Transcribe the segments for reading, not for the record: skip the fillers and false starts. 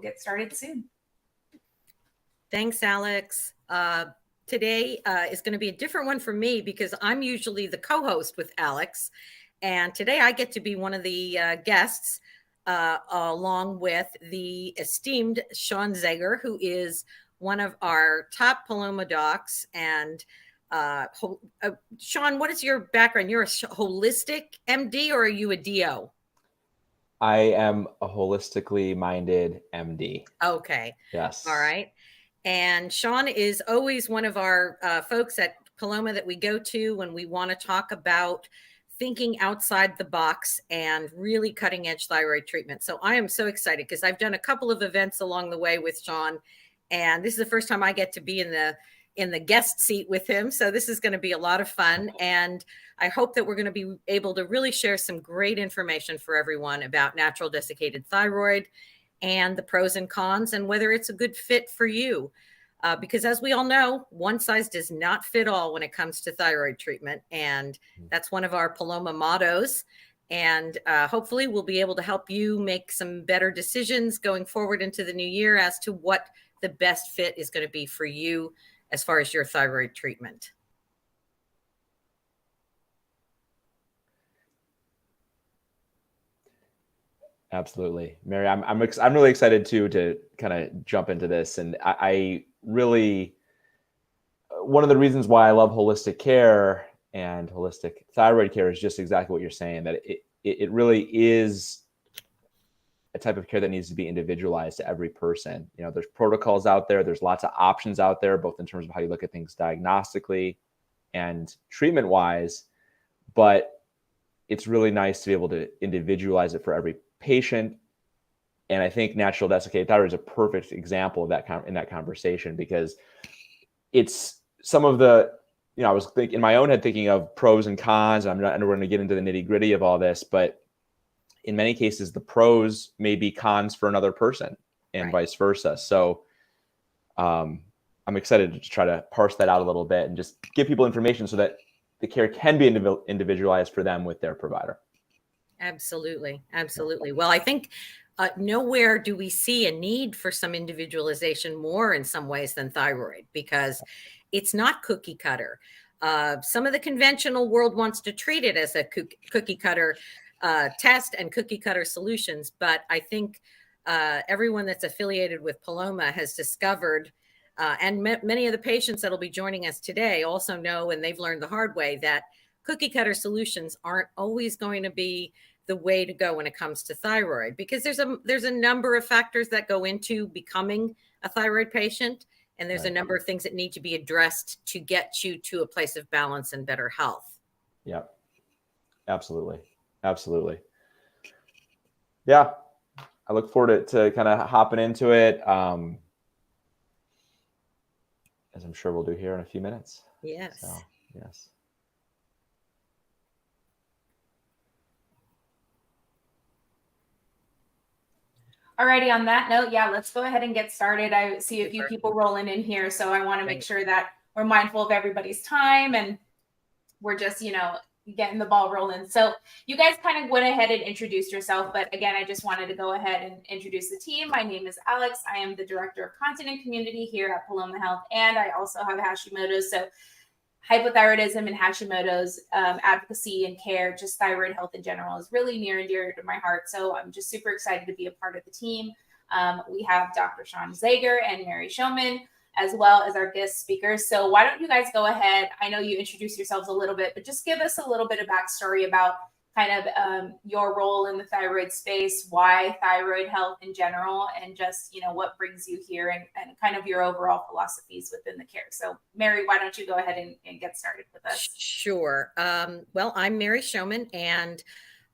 get started soon. Thanks, Alex. Today is going to be a different one for me because I'm usually the co-host with Alex. And today I get to be one of the guests along with the esteemed Sean Zager, who is one of our top Paloma docs. And Sean, what is your background? You're a holistic MD or are you a DO? I am a holistically minded MD. Okay. Yes. All right. And Sean is always one of our folks at Paloma that we go to when we want to talk about thinking outside the box and really cutting edge thyroid treatment. So I am so excited because I've done a couple of events along the way with Sean, and this is the first time I get to be in the guest seat with him. So this is going to be a lot of fun. And I hope that we're going to be able to really share some great information for everyone about natural desiccated thyroid and the pros and cons and whether it's a good fit for you. Because as we all know, one size does not fit all when it comes to thyroid treatment. And that's one of our Paloma mottos. And hopefully we'll be able to help you make some better decisions going forward into the new year as to what the best fit is going to be for you as far as your thyroid treatment. Absolutely. Mary, I'm really excited too to kind of jump into this. And I really, one of the reasons why I love holistic care and holistic thyroid care is just exactly what you're saying, that it really is a type of care that needs to be individualized to every person. You know, there's protocols out there, there's lots of options out there, both in terms of how you look at things diagnostically and treatment wise, but it's really nice to be able to individualize it for every patient. And I think natural desiccated thyroid is a perfect example of that in that conversation, because it's some of the, you know, I was in my own head thinking of pros and cons. And we're going to get into the nitty gritty of all this, but in many cases, the pros may be cons for another person and vice versa. So I'm excited to try to parse that out a little bit and just give people information so that the care can be individualized for them with their provider. Absolutely. Absolutely. Well, I think nowhere do we see a need for some individualization more in some ways than thyroid, because it's not cookie cutter. Some of the conventional world wants to treat it as a cookie cutter test and cookie cutter solutions. But I think everyone that's affiliated with Paloma has discovered, and many of the patients that'll be joining us today also know, and they've learned the hard way, that cookie cutter solutions aren't always going to be the way to go when it comes to thyroid, because there's a number of factors that go into becoming a thyroid patient. And there's a number of things that need to be addressed to get you to a place of balance and better health. Yeah, absolutely. Absolutely. Yeah. I look forward to kind of hopping into it, as I'm sure we'll do here in a few minutes. Yes. So, yes. Alrighty, on that note, yeah, let's go ahead and get started. I see a few people rolling in here, so I want to make sure that we're mindful of everybody's time and we're just, you know, getting the ball rolling. So you guys kind of went ahead and introduced yourself, but again, I just wanted to go ahead and introduce the team. My name is Alex. I am the Director of Content and Community here at Paloma Health, and I also have Hashimoto's. So hypothyroidism and Hashimoto's advocacy and care, just thyroid health in general, is really near and dear to my heart. So I'm just super excited to be a part of the team. We have Dr. Sean Zager and Mary Showman, as well as our guest speakers. So why don't you guys go ahead? I know you introduced yourselves a little bit, but just give us a little bit of backstory about kind of your role in the thyroid space, why thyroid health in general, and just, you know, what brings you here and kind of your overall philosophies within the care. So Mary, why don't you go ahead and get started with us? Sure. Well, I'm Mary Showman, and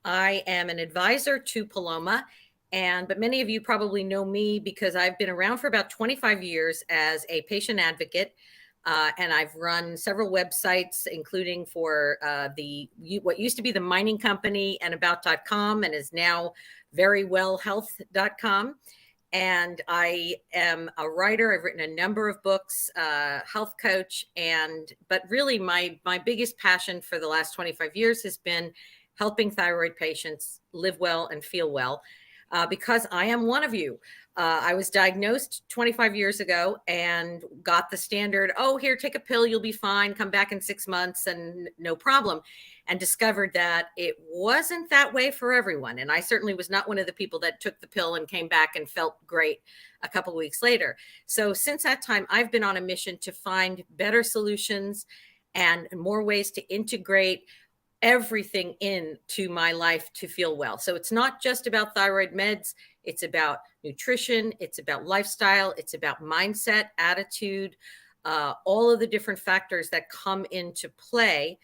I am an advisor to Paloma. But many of you probably know me because I've been around for about 25 years as a patient advocate. And I've run several websites, including for what used to be the mining company and about.com and is now verywellhealth.com. And I am a writer. I've written a number of books, health coach, but really my biggest passion for the last 25 years has been helping thyroid patients live well and feel well. because I am one of you. I was diagnosed 25 years ago and got the standard, oh, here, take a pill, you'll be fine, come back in 6 months and no problem. And discovered that it wasn't that way for everyone. And I certainly was not one of the people that took the pill and came back and felt great a couple of weeks later. So since that time, I've been on a mission to find better solutions and more ways to integrate everything into my life to feel well. So it's not just about thyroid meds. It's about nutrition. It's about lifestyle. It's about mindset, attitude, all of the different factors that come into play.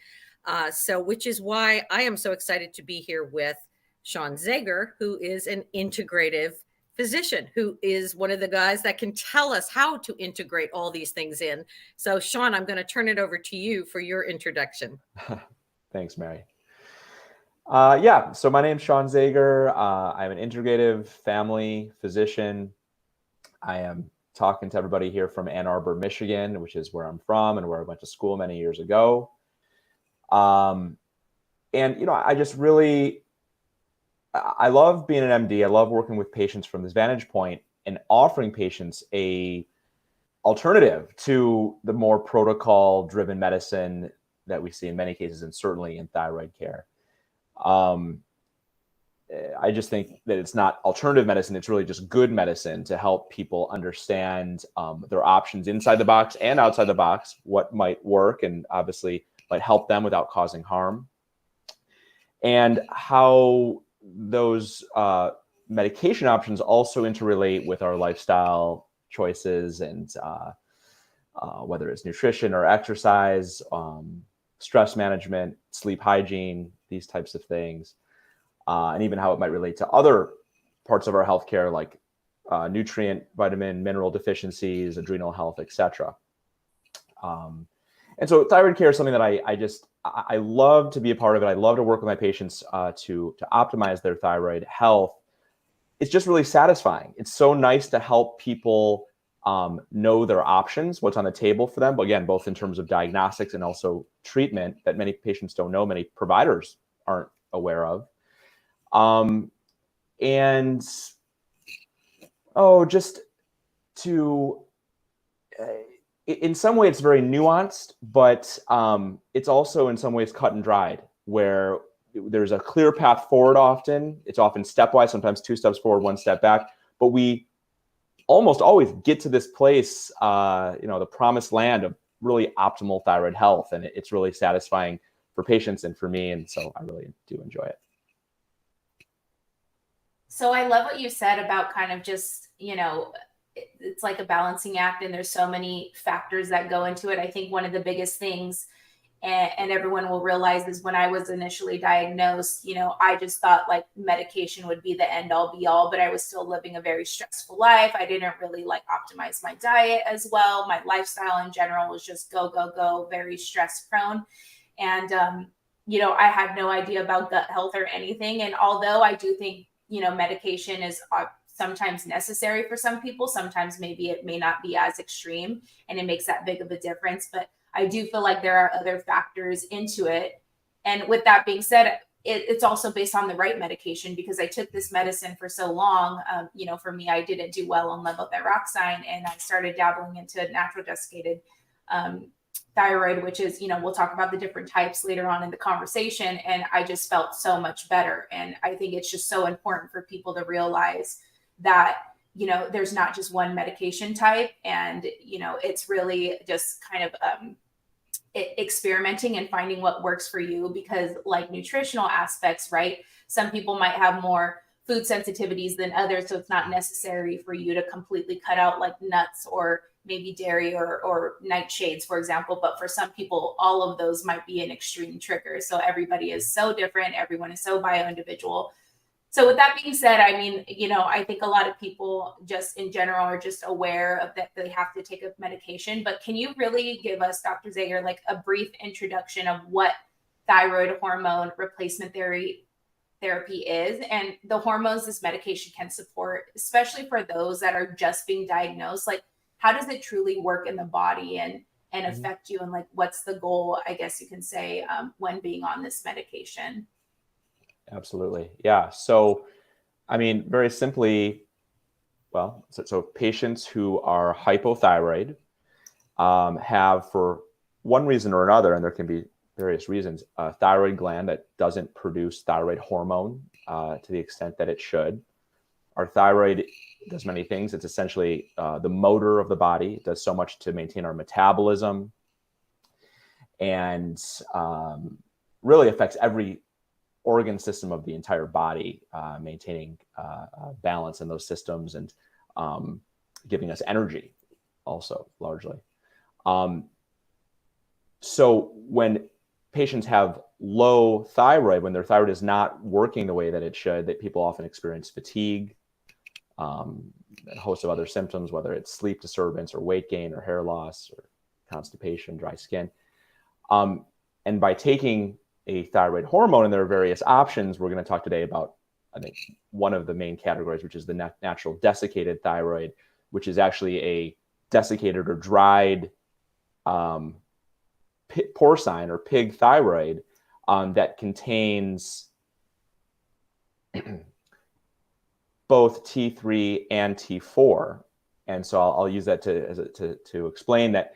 So which is why I am so excited to be here with Sean Zager, who is an integrative physician, who is one of the guys that can tell us how to integrate all these things in. So Sean, I'm going to turn it over to you for your introduction. Thanks, Mary. Yeah, so my name's Sean Zager. I'm an integrative family physician. I am talking to everybody here from Ann Arbor, Michigan, which is where I'm from and where I went to school many years ago. And, I just really, I love being an MD. I love working with patients from this vantage point and offering patients a alternative to the more protocol-driven medicine that we see in many cases, and certainly in thyroid care. I just think that it's not alternative medicine. It's really just good medicine to help people understand their options inside the box and outside the box, what might work and obviously might help them without causing harm, and how those medication options also interrelate with our lifestyle choices and whether it's nutrition or exercise, stress management, sleep hygiene, these types of things, and even how it might relate to other parts of our healthcare, like nutrient, vitamin, mineral deficiencies, adrenal health, etc. And so thyroid care is something that I love to be a part of it. I love to work with my patients to optimize their thyroid health. It's just really satisfying. It's so nice to help people know their options, what's on the table for them. But again, both in terms of diagnostics and also treatment that many patients don't know, many providers aren't aware of. Just to, in some way it's very nuanced, but it's also in some ways cut and dried, where there's a clear path forward often. It's often stepwise, sometimes 2 steps forward, 1 step back, but we almost always get to this place, the promised land of really optimal thyroid health. And it's really satisfying for patients and for me. And so I really do enjoy it. So I love what you said about kind of just, it's like a balancing act and there's so many factors that go into it. I think one of the biggest things, and everyone will realize, is when I was initially diagnosed, I just thought like medication would be the end all be all, but I was still living a very stressful life. I didn't really optimize my diet as well. My lifestyle in general was just go, go, go, very stress prone. And, I had no idea about gut health or anything. And although I do think, medication is sometimes necessary for some people, sometimes maybe it may not be as extreme and it makes that big of a difference. But I do feel like there are other factors into it. And with that being said, it's also based on the right medication, because I took this medicine for so long. For me, I didn't do well on Levothyroxine, and I started dabbling into natural desiccated thyroid, which is, we'll talk about the different types later on in the conversation. And I just felt so much better. And I think it's just so important for people to realize that, there's not just one medication type. And, it's really just kind of experimenting and finding what works for you, because like nutritional aspects, right? Some people might have more food sensitivities than others. So it's not necessary for you to completely cut out like nuts or maybe dairy or nightshades, for example. But for some people, all of those might be an extreme trigger. So everybody is so different. Everyone is so bio-individual. So with that being said, I mean, I think a lot of people just in general are just aware of that they have to take a medication. But can you really give us, Dr. Zager, like a brief introduction of what thyroid hormone replacement therapy is, and the hormones this medication can support, especially for those that are just being diagnosed? Like, how does it truly work in the body and affect you? And like, what's the goal, I guess you can say, when being on this medication? Absolutely. Yeah. So I mean, very simply, well, so patients who are hypothyroid have, for one reason or another, and there can be various reasons, a thyroid gland that doesn't produce thyroid hormone to the extent that it should. Our thyroid does many things. It's essentially the motor of the body. It does so much to maintain our metabolism, and really affects every organ system of the entire body, maintaining balance in those systems, and giving us energy also largely. So when patients have low thyroid, when their thyroid is not working the way that it should, that people often experience fatigue, a host of other symptoms, whether it's sleep disturbance or weight gain or hair loss or constipation, dry skin. And by taking a thyroid hormone, and there are various options, we're going to talk today about, I think, one of the main categories, which is the natural desiccated thyroid, which is actually a desiccated or dried porcine or pig thyroid that contains both T3 and T4. And so I'll use that to explain that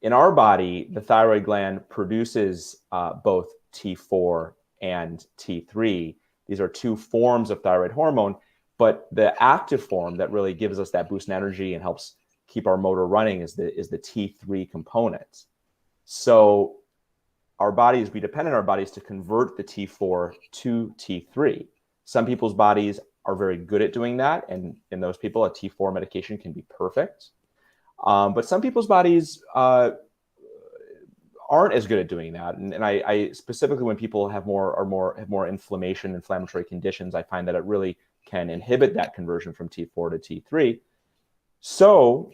in our body, the thyroid gland produces both T4 and T3. These are two forms of thyroid hormone, but the active form that really gives us that boost in energy and helps keep our motor running is the T3 component. So our bodies, we depend on our bodies to convert the T4 to T3. Some people's bodies are very good at doing that, and in those people, a T4 medication can be perfect. But some people's bodies aren't as good at doing that, and I specifically, when people have more inflammation, inflammatory conditions, I find that it really can inhibit that conversion from T4 to T3. So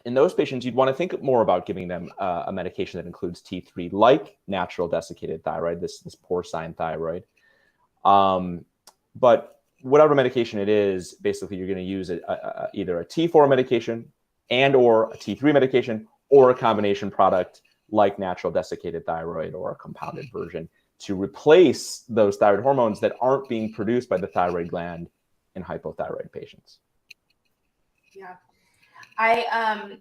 in those patients, you'd want to think more about giving them a medication that includes T3, like natural desiccated thyroid, this porcine thyroid. But whatever medication it is, basically you're going to use either a T4 medication and or a T3 medication, or a combination product like natural desiccated thyroid or a compounded version to replace those thyroid hormones that aren't being produced by the thyroid gland in hypothyroid patients. Yeah. I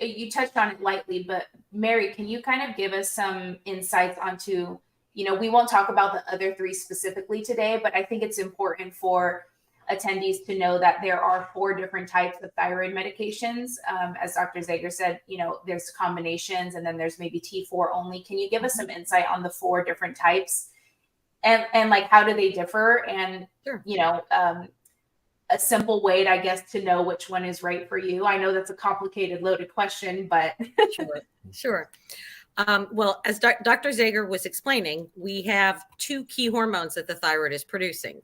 you touched on it lightly, but Mary, can you kind of give us some insights onto, we won't talk about the other three specifically today, but I think it's important for attendees to know that there are 4 different types of thyroid medications. As Dr. Zager said, there's combinations, and then there's maybe T4 only. Can you give us some insight on the 4 different types and like, how do they differ? And, Sure. A simple way, I guess, to know which one is right for you. I know that's a complicated, loaded question, but Sure. Well, as Dr. Zager was explaining, we have 2 key hormones that the thyroid is producing: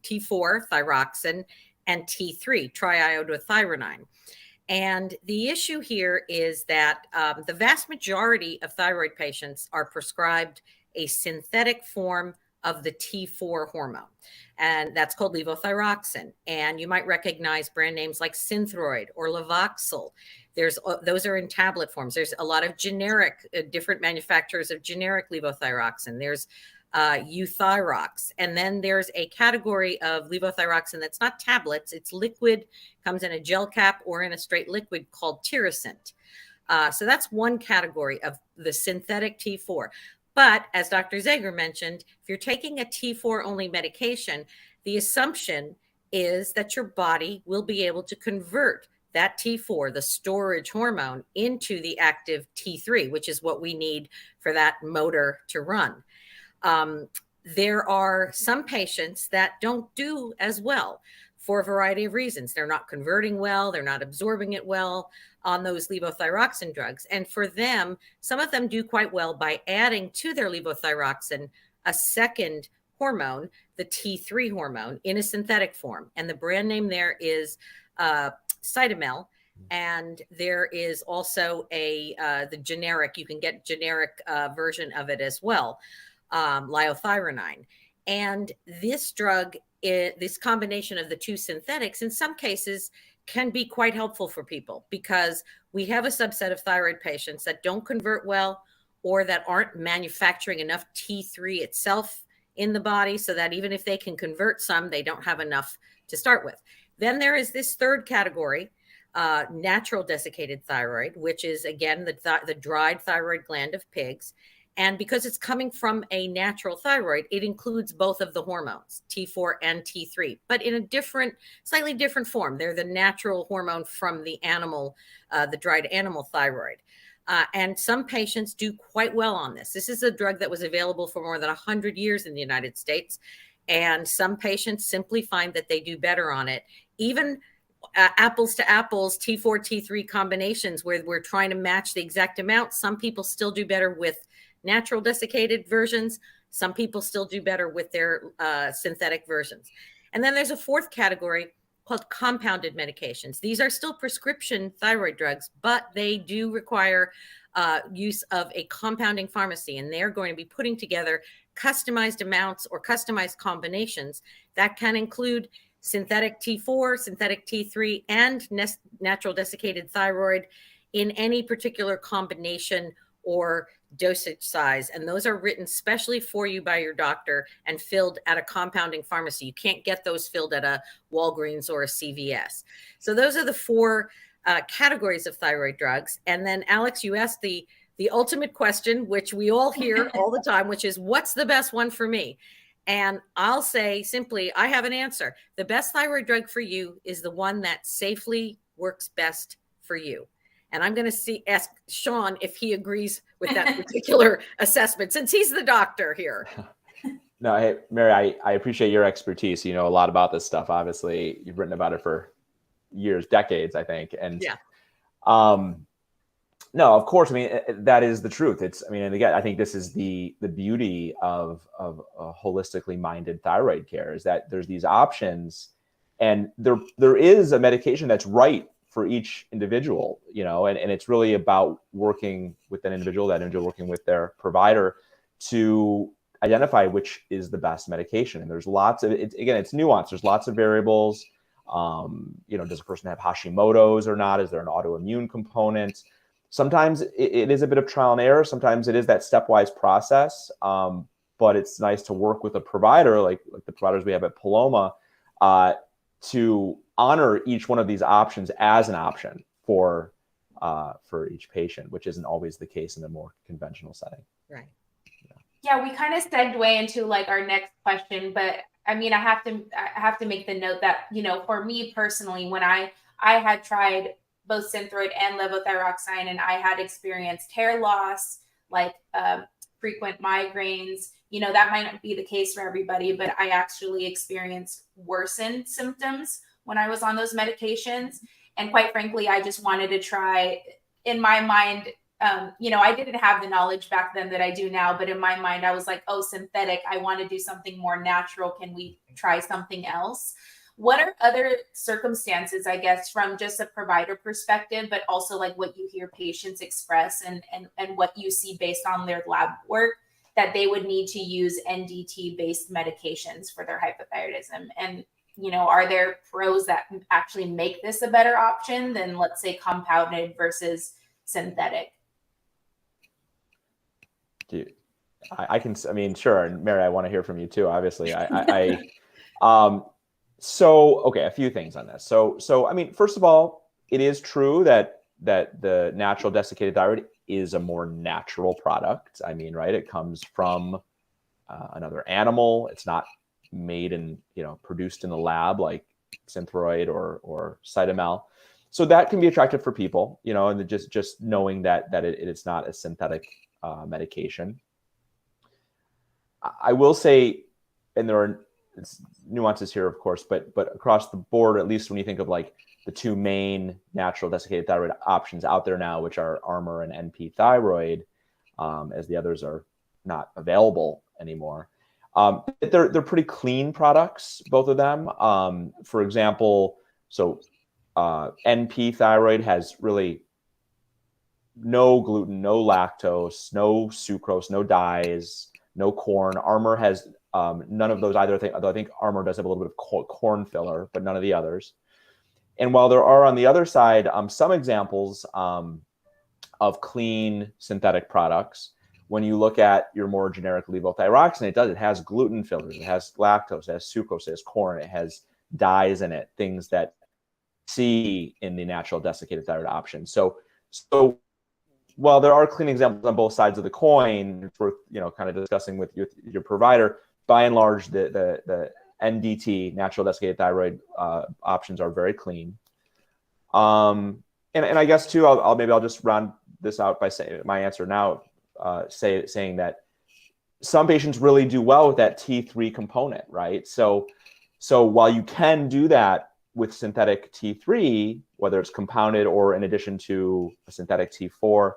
T4, thyroxine, and T3, triiodothyronine. And the issue here is that the vast majority of thyroid patients are prescribed a synthetic form of the T4 hormone, and that's called levothyroxine. And you might recognize brand names like Synthroid or Levoxyl. Those are in tablet forms. There's a lot of generic, different manufacturers of generic levothyroxine. There's Euthyrox, and then there's a category of levothyroxine that's not tablets; it's liquid, comes in a gel cap or in a straight liquid, called Tirosint. So that's one category of the synthetic T4. But as Dr. Zager mentioned, if you're taking a T4 only medication, the assumption is that your body will be able to convert that T4, the storage hormone, into the active T3, which is what we need for that motor to run. There are some patients that don't do as well for a variety of reasons. They're not converting well, they're not absorbing it well on those levothyroxine drugs. And for them, some of them do quite well by adding to their levothyroxine a second hormone, the T3 hormone, in a synthetic form. And the brand name there is Cytomel. And there is also the generic, you can get generic version of it as well, liothyronine. And this drug, this combination of the 2 synthetics, in some cases can be quite helpful for people, because we have a subset of thyroid patients that don't convert well, or that aren't manufacturing enough T3 itself in the body so that even if they can convert some, they don't have enough to start with. Then there is this third category, natural desiccated thyroid, which is, again, the dried thyroid gland of pigs. And because it's coming from a natural thyroid, it includes both of the hormones, T4 and T3, but in a slightly different form. They're the natural hormone from the animal, the dried animal thyroid. And some patients do quite well on this. This is a drug that was available for more than 100 years in the United States. And some patients simply find that they do better on it. Even apples to apples, T4, T3 combinations where we're trying to match the exact amount. Some people still do better with natural desiccated versions. Some people still do better with their synthetic versions. And then there's a fourth category called compounded medications. These are still prescription thyroid drugs, but they do require use of a compounding pharmacy, and they're going to be putting together customized amounts or customized combinations that can include synthetic T4, synthetic T3, and natural desiccated thyroid in any particular combination or dosage size. And those are written specially for you by your doctor and filled at a compounding pharmacy. You can't get those filled at a Walgreens or a CVS. So those are the four categories of thyroid drugs. And then, Alex, you asked the ultimate question, which we all hear all the time, which is, what's the best one for me? And I'll say simply, I have an answer. The best thyroid drug for you is the one that safely works best for you. And I'm going to ask Sean if he agrees with that particular assessment, since he's the doctor here. No, hey, Mary, I appreciate your expertise. You know a lot about this stuff. Obviously, you've written about it for years, decades, I think. And yeah. No, of course. I mean, that is the truth. And again, I think this is the beauty of holistically minded thyroid care, is that there's these options, and there is a medication that's right for each individual, and it's really about working with that individual working with their provider to identify which is the best medication. And there's lots of, it's nuanced. There's lots of variables. Does a person have Hashimoto's or not? Is there an autoimmune component? Sometimes it is a bit of trial and error. Sometimes it is that stepwise process. But it's nice to work with a provider like the providers we have at Paloma to honor each one of these options as an option for each patient, which isn't always the case in a more conventional setting. Right. Yeah, we kind of segue into like our next question, but I mean, I have to make the note that, for me personally, when I had tried both Synthroid and Levothyroxine, and I had experienced hair loss, like frequent migraines. That might not be the case for everybody, but I actually experienced worsened symptoms when I was on those medications. And quite frankly, I just wanted to try, in my mind, I didn't have the knowledge back then that I do now, but in my mind, I was like, oh, synthetic, I want to do something more natural. Can we try something else? What are other circumstances, I guess, from just a provider perspective, but also like what you hear patients express and what you see based on their lab work, that they would need to use NDT-based medications for their hypothyroidism? And, are there pros that actually make this a better option than, let's say, compounded versus synthetic? Sure. And Mary, I want to hear from you too, obviously. Okay, a few things on this. So, first of all, it is true that the natural desiccated thyroid is a more natural product. Right? It comes from another animal. It's not made and produced in the lab like Synthroid or Cytomel. So that can be attractive for people, and just knowing that it is not a synthetic medication. I will say, and there are nuances here, of course, but across the board, at least when you think of like the two main natural desiccated thyroid options out there now, which are Armour and NP thyroid, as the others are not available anymore. They're pretty clean products, both of them. For example, NP thyroid has really no gluten, no lactose, no sucrose, no dyes, no corn. Armour has none of those either. Although I think Armour does have a little bit of corn filler, but none of the others. And while there are on the other side some examples of clean synthetic products, When you look at your more generic levothyroxine, it has gluten fillers, it has lactose, it has sucrose, it has corn, it has dyes in it, things that see in the natural desiccated thyroid option. So while there are clean examples on both sides of the coin, it's worth, kind of discussing with your provider. By and large, the NDT, natural desiccated thyroid options are very clean. And I guess too, I'll just round this out by saying my answer now, saying that some patients really do well with that T3 component, right? So while you can do that with synthetic T3, whether it's compounded or in addition to a synthetic T4,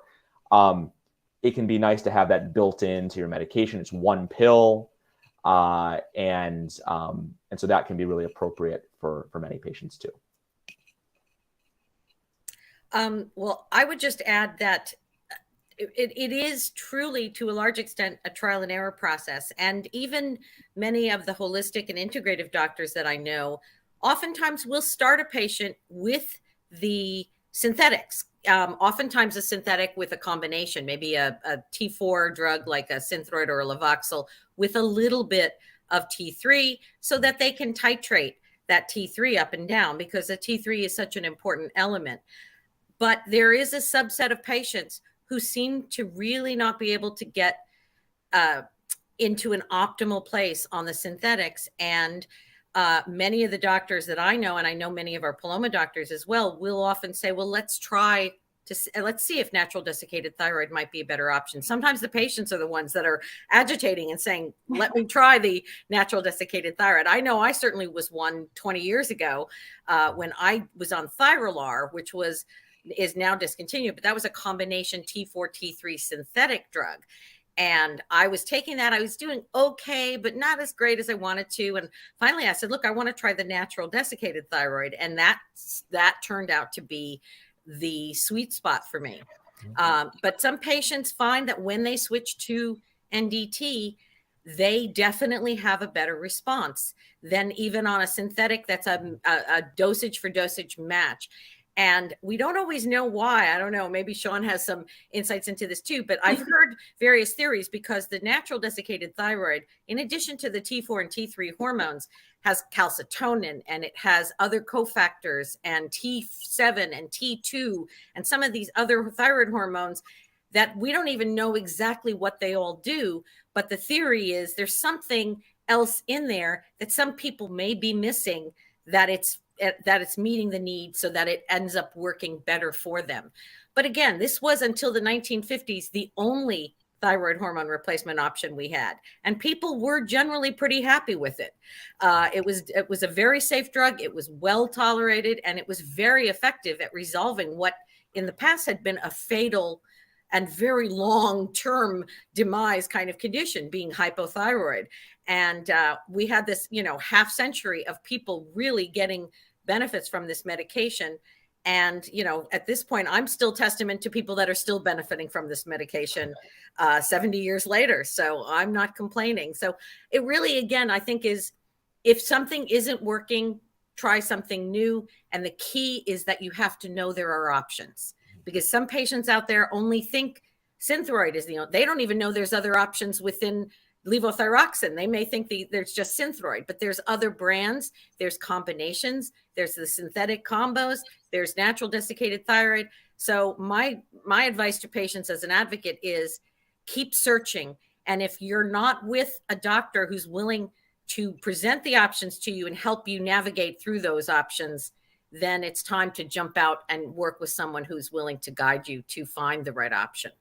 it can be nice to have that built into your medication. It's one pill, and so that can be really appropriate for many patients too. Well, I would just add that it is truly, to a large extent, a trial and error process. And even many of the holistic and integrative doctors that I know oftentimes will start a patient with the synthetics. Oftentimes a synthetic with a combination, maybe a T4 drug like a Synthroid or a Levoxyl with a little bit of T3, so that they can titrate that T3 up and down, because the T3 is such an important element. But there is a subset of patients who seem to really not be able to get into an optimal place on the synthetics. And many of the doctors that I know, and I know many of our Paloma doctors as well, will often say, well, let's see if natural desiccated thyroid might be a better option. Sometimes the patients are the ones that are agitating and saying, let me try the natural desiccated thyroid. I know I certainly was one 20 years ago when I was on Thyrolar, which is now discontinued, but that was a combination T4, T3 synthetic drug. And I was taking that. I was doing okay, but not as great as I wanted to. And finally I said, look, I want to try the natural desiccated thyroid. And that turned out to be the sweet spot for me. But some patients find that when they switch to NDT, they definitely have a better response than even on a synthetic that's a dosage for dosage match. And we don't always know why. I don't know. Maybe Sean has some insights into this too, but I've heard various theories, because the natural desiccated thyroid, in addition to the T4 and T3 hormones, has calcitonin, and it has other cofactors and T7 and T2 and some of these other thyroid hormones that we don't even know exactly what they all do. But the theory is there's something else in there that some people may be missing, that it's meeting the need so that it ends up working better for them. But again, this was until the 1950s the only thyroid hormone replacement option we had, and people were generally pretty happy with it. It was a very safe drug. It was well tolerated, and it was very effective at resolving what in the past had been a fatal and very long-term demise kind of condition, being hypothyroid. And we had this, half century of people really getting benefits from this medication. And, at this point, I'm still testament to people that are still benefiting from this medication 70 years later. So I'm not complaining. So it really, again, I think is, if something isn't working, try something new. And the key is that you have to know there are options, because some patients out there only think Synthroid is they don't even know there's other options within levothyroxine. They may think there's just Synthroid, but there's other brands, there's combinations, there's the synthetic combos, there's natural desiccated thyroid. So my advice to patients as an advocate is keep searching. And if you're not with a doctor who's willing to present the options to you and help you navigate through those options, then it's time to jump out and work with someone who's willing to guide you to find the right option.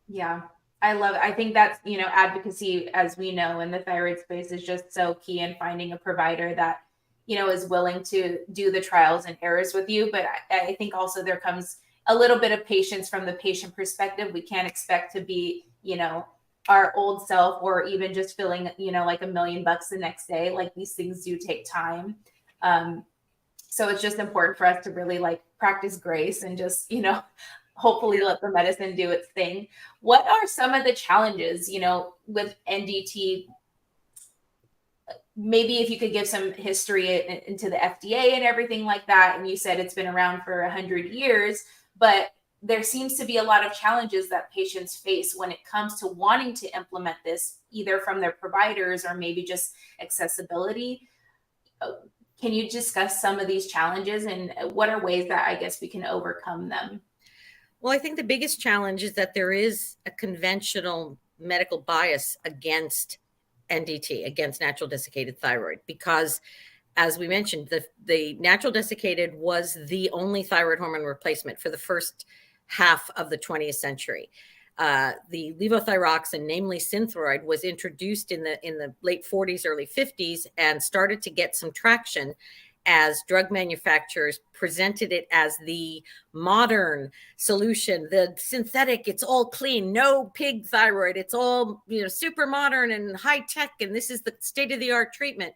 Yeah, I love it. I think that's, advocacy, as we know, in the thyroid space is just so key in finding a provider that, is willing to do the trials and errors with you. But I think also there comes a little bit of patience from the patient perspective. We can't expect to be, our old self, or even just feeling, like $1 million the next day. Like, these things do take time. So it's just important for us to really practice grace and just, hopefully let the medicine do its thing. What are some of the challenges, with NDT? Maybe if you could give some history into the FDA and everything like that. And you said it's been around for 100 years, but there seems to be a lot of challenges that patients face when it comes to wanting to implement this, either from their providers or maybe just accessibility. Can you discuss some of these challenges and what are ways that I guess we can overcome them? Well, I think the biggest challenge is that there is a conventional medical bias against NDT, against natural desiccated thyroid, because as we mentioned, the natural desiccated was the only thyroid hormone replacement for the first half of the 20th century. The levothyroxine, namely Synthroid, was introduced in the late 40s, early 50s, and started to get some traction as drug manufacturers presented it as the modern solution, the synthetic, it's all clean, no pig thyroid, it's all, you know, super modern and high tech, and this is the state of the art treatment.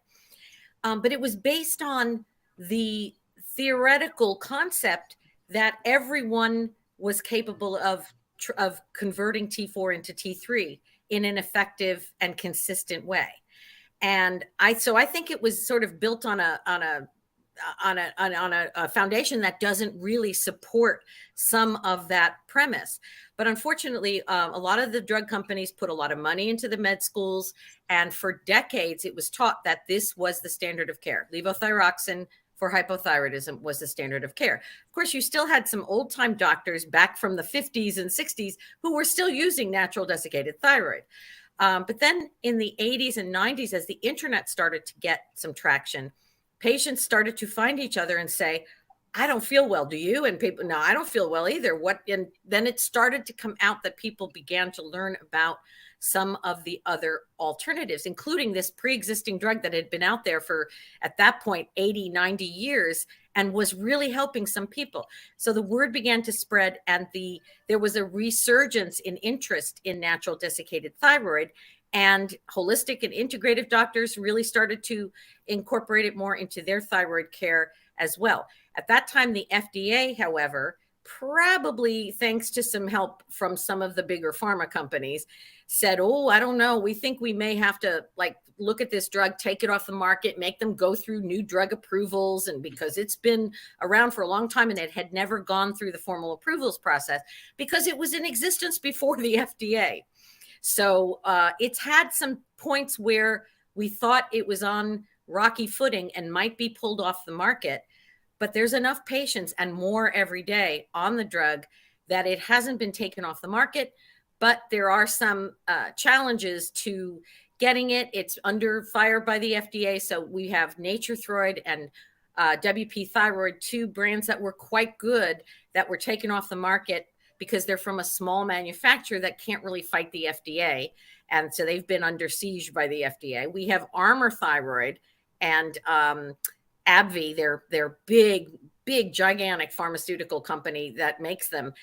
But it was based on the theoretical concept that everyone was capable of converting T4 into T3 in an effective and consistent way. And I think it was sort of built on a foundation that doesn't really support some of that premise. But unfortunately, a lot of the drug companies put a lot of money into the med schools. And for decades, it was taught that this was the standard of care. Levothyroxine for hypothyroidism was the standard of care. Of course, you still had some old time doctors back from the 50s and 60s who were still using natural desiccated thyroid. But then in the 80s and 90s, as the internet started to get some traction, patients started to find each other and say, I don't feel well. Do you? And people, no, I don't feel well either. What? And then it started to come out that people began to learn about some of the other alternatives, including this pre-existing drug that had been out there for, at that point, 80, 90 years, and was really helping some people. So the word began to spread, and there was a resurgence in interest in natural desiccated thyroid. And holistic and integrative doctors really started to incorporate it more into their thyroid care as well. At that time, the FDA, however, probably thanks to some help from some of the bigger pharma companies, said, oh, I don't know, we think we may have to look at this drug, take it off the market, make them go through new drug approvals. And because it's been around for a long time and it had never gone through the formal approvals process because it was in existence before the FDA. So it's had some points where we thought it was on rocky footing and might be pulled off the market, but there's enough patients and more every day on the drug that it hasn't been taken off the market. But there are some challenges to getting it. It's under fire by the FDA. So we have NatureThyroid and WP Thyroid, two brands that were quite good that were taken off the market because they're from a small manufacturer that can't really fight the FDA. And so they've been under siege by the FDA. We have Armor Thyroid and AbbVie, their big, gigantic pharmaceutical company that makes them,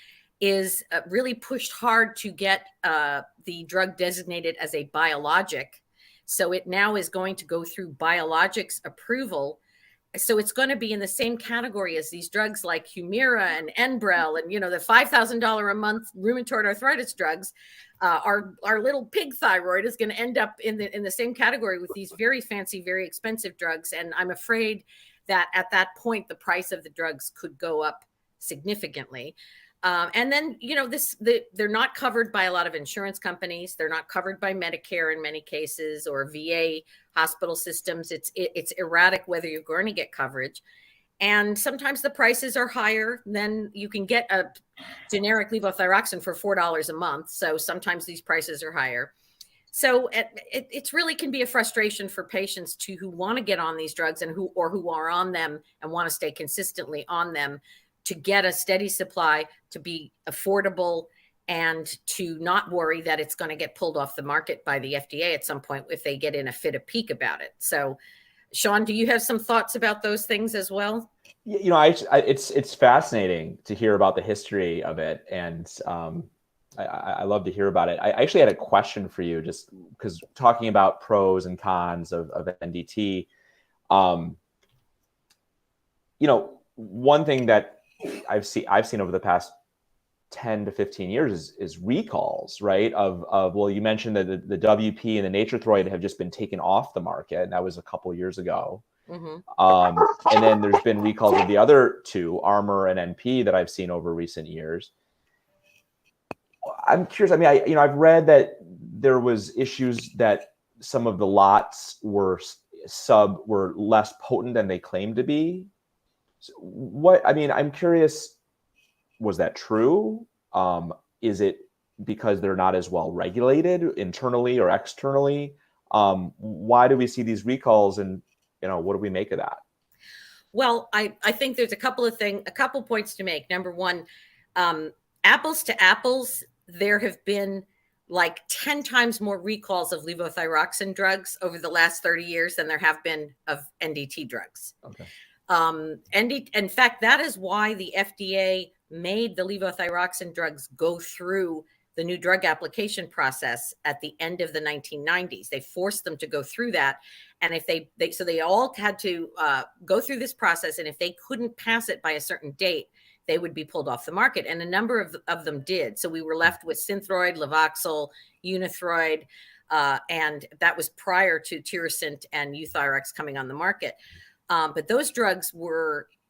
is really pushed hard to get the drug designated as a biologic. So it now is going to go through biologics approval. So it's going to be in the same category as these drugs like Humira and Enbrel and, you know, the $5,000 a month rheumatoid arthritis drugs. Our little pig thyroid is going to end up in the same category with these very fancy, very expensive drugs. And I'm afraid that at that point, the price of the drugs could go up significantly. And then, you know, they're not covered by a lot of insurance companies. They're not covered by Medicare in many cases or VA hospital systems. It's erratic whether you're going to get coverage. And sometimes the prices are higher than you can get a generic levothyroxine for $4 a month. So sometimes these prices are higher. So it really can be a frustration for patients who want to get on these drugs and who are on them and want to stay consistently on them, to get a steady supply, to be affordable, and to not worry that it's going to get pulled off the market by the FDA at some point if they get in a fit of pique about it. So, Sean, do you have some thoughts about those things as well? You know, it's fascinating to hear about the history of it, and I love to hear about it. I actually had a question for you, just because talking about pros and cons of NDT. You know, one thing that I've seen over the past 10 to 15 years is recalls, right? Well, you mentioned that the WP and the NatureThyroid have just been taken off the market, and that was a couple years ago. Mm-hmm. And then there's been recalls of the other two, Armor and NP, that I've seen over recent years. I'm curious. I mean, I've read that there was issues that some of the lots were less potent than they claimed to be. So I'm curious, was that true? Is it because they're not as well regulated internally or externally? Why do we see these recalls, and what do we make of that? Well, I think there's a couple points to make. Number one, apples to apples, there have been like 10 times more recalls of levothyroxine drugs over the last 30 years than there have been of NDT drugs. Okay. In fact, that is why the FDA made the levothyroxine drugs go through the new drug application process at the end of the 1990s. They forced them to go through that. And if they all had to go through this process. And if they couldn't pass it by a certain date, they would be pulled off the market. And a number of them did. So we were left with Synthroid, Levoxyl, Unithroid, and that was prior to Tirosint and Euthyrox coming on the market. But those drugs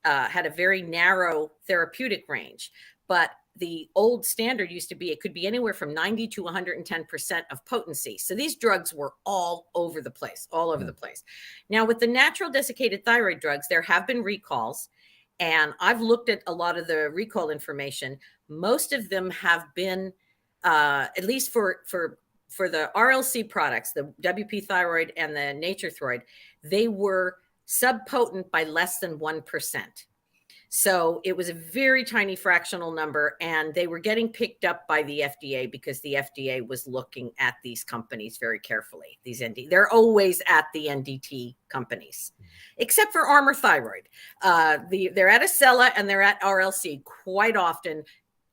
had a very narrow therapeutic range. But the old standard used to be it could be anywhere from 90 to 110% of potency. So these drugs were all over the place. Now, with the natural desiccated thyroid drugs, there have been recalls. And I've looked at a lot of the recall information. Most of them have been, at least for the RLC products, the WP Thyroid and the Nature Thyroid, they were subpotent by less than 1%. So it was a very tiny fractional number, and they were getting picked up by the FDA because the FDA was looking at these companies very carefully. They're always at the NDT companies, except for Armor Thyroid. They're at Acela and they're at RLC quite often,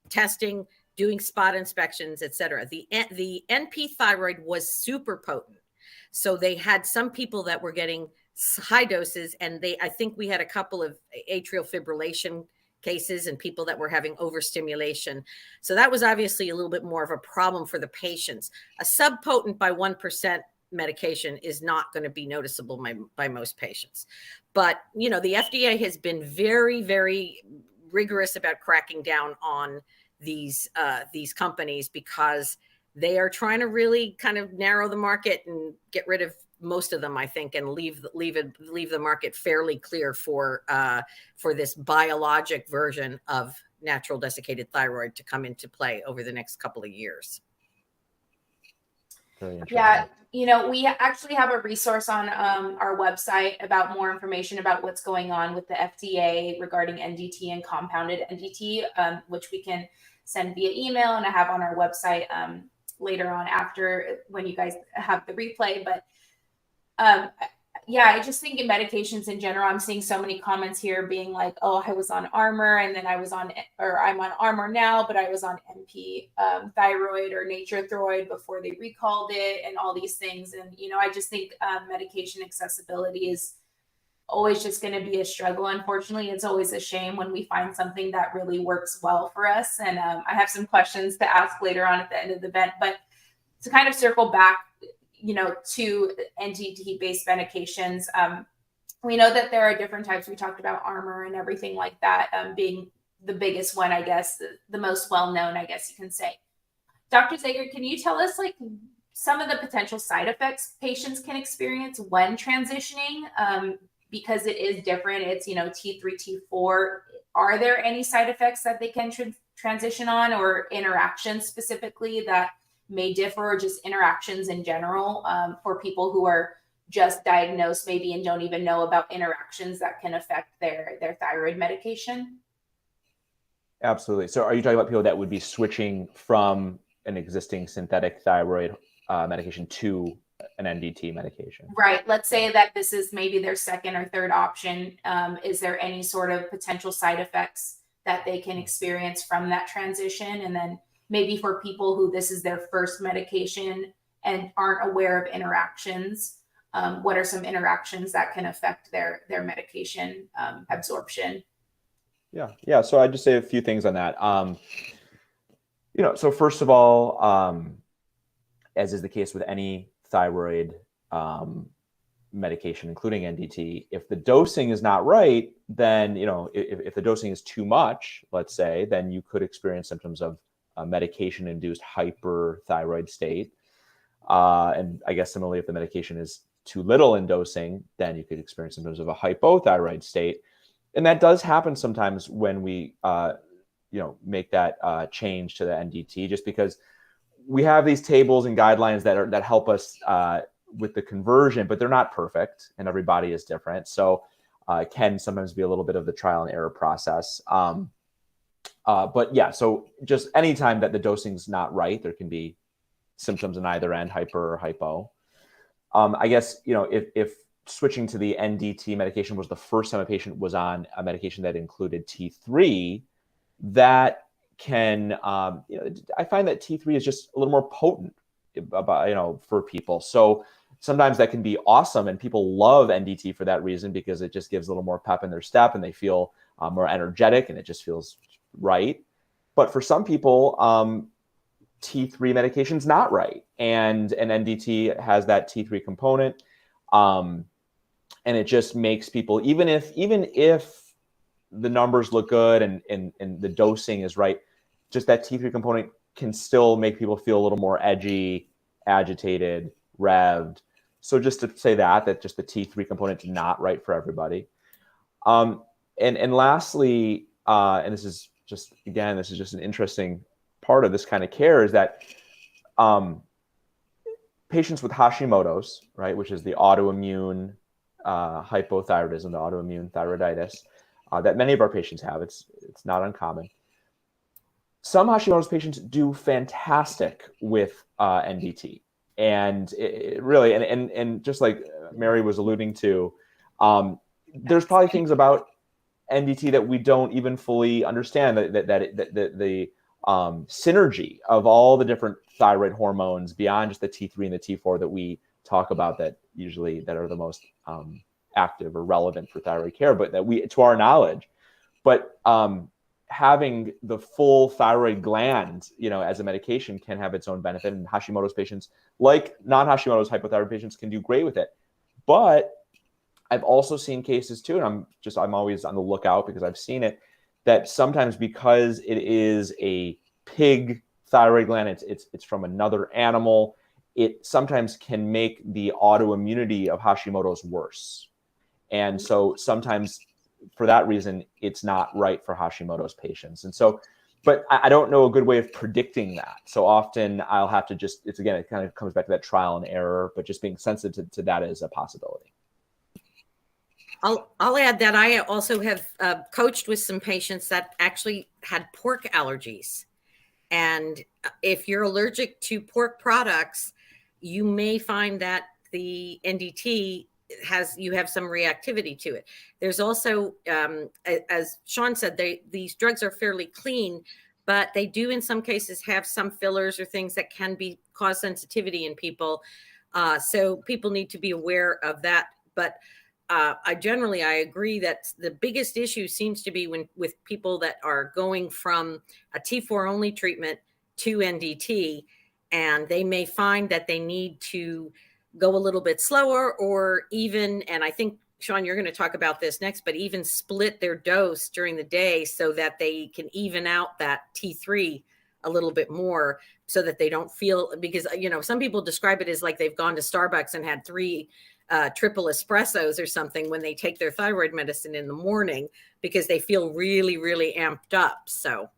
testing, doing spot inspections, etc. The NP Thyroid was super potent. So they had some people that were getting high doses, and I think we had a couple of atrial fibrillation cases and people that were having overstimulation. So that was obviously a little bit more of a problem for the patients. A subpotent by 1% medication is not going to be noticeable by most patients. But, the FDA has been very, very rigorous about cracking down on these companies because they are trying to really kind of narrow the market and get rid of most of them, I think, and leave the market fairly clear for this biologic version of natural desiccated thyroid to come into play over the next couple of years. Very interesting. Yeah, we actually have a resource on our website about more information about what's going on with the FDA regarding NDT and compounded NDT, which we can send via email, and I have on our website later on after when you guys have the replay. But I just think in medications in general, I'm seeing so many comments here being like, oh, I was on Armor and then I'm on Armor now, but I was on NP Thyroid or Nature Thyroid before they recalled it and all these things. And, I just think medication accessibility is always just going to be a struggle. Unfortunately, it's always a shame when we find something that really works well for us. And I have some questions to ask later on at the end of the event, but to kind of circle back, to NDT-based medications. We know that there are different types. We talked about Armor and everything like that being the biggest one, I guess, the most well-known, I guess you can say. Dr. Zager, can you tell us some of the potential side effects patients can experience when transitioning? Because it is different. It's, T3, T4. Are there any side effects that they can transition on, or interactions specifically that may differ, or just interactions in general for people who are just diagnosed maybe and don't even know about interactions that can affect their thyroid medication? Absolutely. So are you talking about people that would be switching from an existing synthetic thyroid medication to an NDT medication? Right. Let's say that this is maybe their second or third option. Is there any sort of potential side effects that they can experience from that transition? And then maybe for people who this is their first medication and aren't aware of interactions, what are some interactions that can affect their medication absorption? Yeah. So I'd just say a few things on that. So first of all, as is the case with any thyroid medication, including NDT, if the dosing is not right, then, if the dosing is too much, let's say, then you could experience symptoms of a medication-induced hyperthyroid state. And I guess similarly, if the medication is too little in dosing, then you could experience symptoms of a hypothyroid state. And that does happen sometimes when we, make that change to the NDT, just because we have these tables and guidelines that help us with the conversion, but they're not perfect, and everybody is different. So it can sometimes be a little bit of the trial and error process. But yeah, so just anytime that the dosing's not right, there can be symptoms on either end, hyper or hypo. I guess, if switching to the NDT medication was the first time a patient was on a medication that included T3, that can, I find that T3 is just a little more potent for people. So sometimes that can be awesome, and people love NDT for that reason, because it just gives a little more pep in their step and they feel more energetic, and it just feels right. But for some people, T3 medication's not right, and NDT has that T3 component, and it just makes people, even if the numbers look good and the dosing is right, just that T3 component can still make people feel a little more edgy, agitated, revved. So just to say that just the T3 component is not right for everybody. And lastly, and this is just an interesting part of this kind of care, is that patients with Hashimoto's, right, which is the autoimmune hypothyroidism, the autoimmune thyroiditis, that many of our patients have. It's not uncommon. Some Hashimoto's patients do fantastic with NDT, and it really, and just like Mary was alluding to, there's probably things about NDT that we don't even fully understand, that the synergy of all the different thyroid hormones beyond just the T3 and the T4 that we talk about, that are the most active or relevant for thyroid care, but that we, to our knowledge, but having the full thyroid gland, as a medication can have its own benefit. And Hashimoto's patients, like non-Hashimoto's hypothyroid patients, can do great with it. But I've also seen cases too, and I'm always on the lookout because I've seen it, that sometimes because it is a pig thyroid gland, it's from another animal, it sometimes can make the autoimmunity of Hashimoto's worse. And so sometimes for that reason, it's not right for Hashimoto's patients. And so, but I don't know a good way of predicting that. So often I'll have to it kind of comes back to that trial and error, but just being sensitive to that is a possibility. I'll add that I also have coached with some patients that actually had pork allergies. And if you're allergic to pork products, you may find that the NDT you have some reactivity to it. There's also, as Sean said, these drugs are fairly clean, but they do in some cases have some fillers or things that can cause sensitivity in people. So people need to be aware of that. But I agree that the biggest issue seems to be with people that are going from a T4 only treatment to NDT, and they may find that they need to go a little bit slower, or even, and I think, Sean, you're going to talk about this next, but even split their dose during the day so that they can even out that T3 a little bit more, so that they don't feel, because, some people describe it as like they've gone to Starbucks and had 3 triple espressos or something when they take their thyroid medicine in the morning, because they feel really, really amped up. So.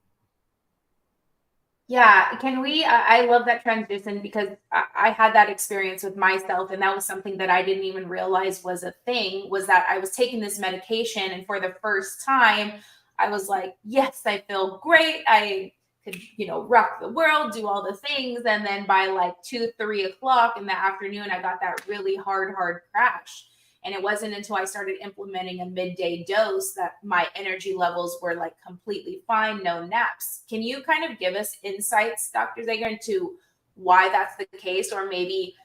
Yeah, I love that transition, because I had that experience with myself, and that was something that I didn't even realize was a thing, was that I was taking this medication, and for the first time I was like, yes, I feel great. I could, rock the world, do all the things. And then by like 2-3 o'clock in the afternoon, I got that really hard crash. And it wasn't until I started implementing a midday dose that my energy levels were like completely fine, no naps. Can you kind of give us insights, Dr. Zager, into why that's the case, or maybe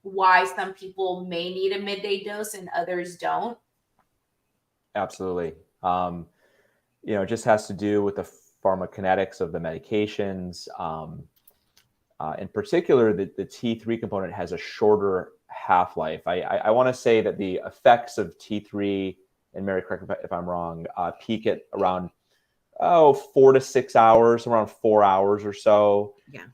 why some people may need a midday dose and others don't? Absolutely. It just has to do with the pharmacokinetics of the medications. In particular, the T3 component has a shorter half-life. I want to say that the effects of T3, and Mary, correct me if I'm wrong, peak at around 4 to 6 hours, around 4 hours or so. Yeah.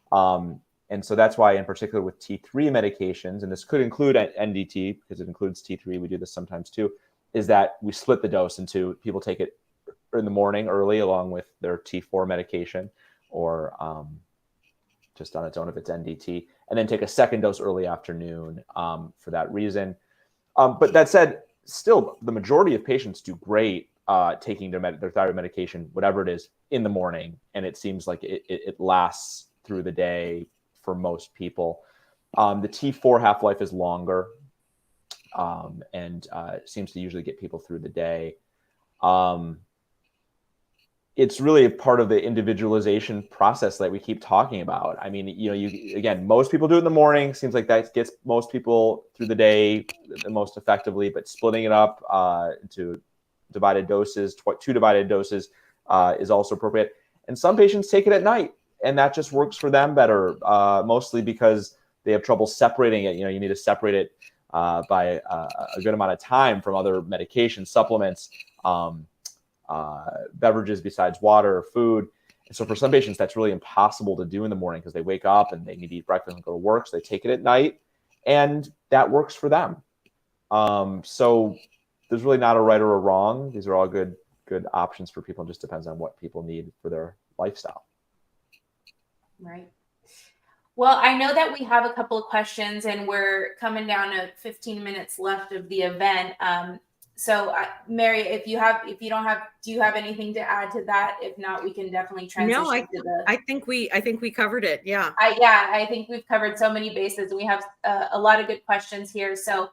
And so that's why, in particular with T3 medications, and this could include NDT because it includes T3, we do this sometimes too, is that we split the dose into people take it in the morning early along with their T4 medication, or just on its own if it's NDT, and then take a second dose early afternoon for that reason. But that said, still the majority of patients do great taking their thyroid medication, whatever it is, in the morning, and it seems like it lasts through the day for most people. The T4 half-life is longer, and seems to usually get people through the day. It's really a part of the individualization process that we keep talking about. I mean, again, most people do it in the morning. Seems like that gets most people through the day the most effectively, but splitting it up into divided doses, 2 divided doses is also appropriate. And some patients take it at night, and that just works for them better, mostly because they have trouble separating it. You need to separate it by a good amount of time from other medications, supplements, beverages besides water or food. And so for some patients, that's really impossible to do in the morning because they wake up and they need to eat breakfast and go to work. So they take it at night, and that works for them. So there's really not a right or a wrong. These are all good options for people. It just depends on what people need for their lifestyle. Right. Well, I know that we have a couple of questions and we're coming down to 15 minutes left of the event. So Mary, do you have anything to add to that? If not, we can definitely transition to the. I think we covered it. Yeah. I think we've covered so many bases, and we have a lot of good questions here. So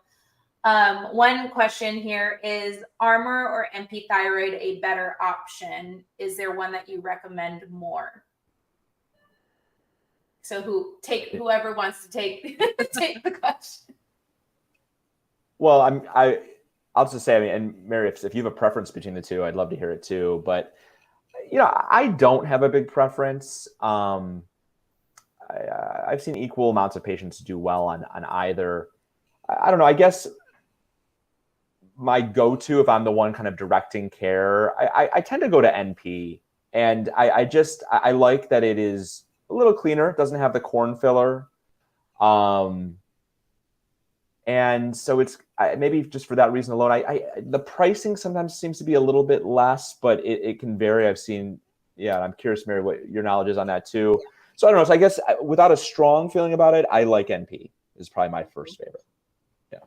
one question here is, Armor or NP thyroid a better option? Is there one that you recommend more? So whoever wants to take take the question. Well, I'll just say, I mean, and Mary, if you have a preference between the two, I'd love to hear it too. But I don't have a big preference. I've seen equal amounts of patients do well on either. I don't know. I guess my go-to, if I'm the one kind of directing care, I tend to go to NP, and I like that it is a little cleaner. It doesn't have the corn filler. And so it's maybe just for that reason alone. The pricing sometimes seems to be a little bit less, but it can vary. I've seen, I'm curious, Mary, what your knowledge is on that too. So I don't know. So I guess without a strong feeling about it, I like NP is probably my first favorite. Yeah.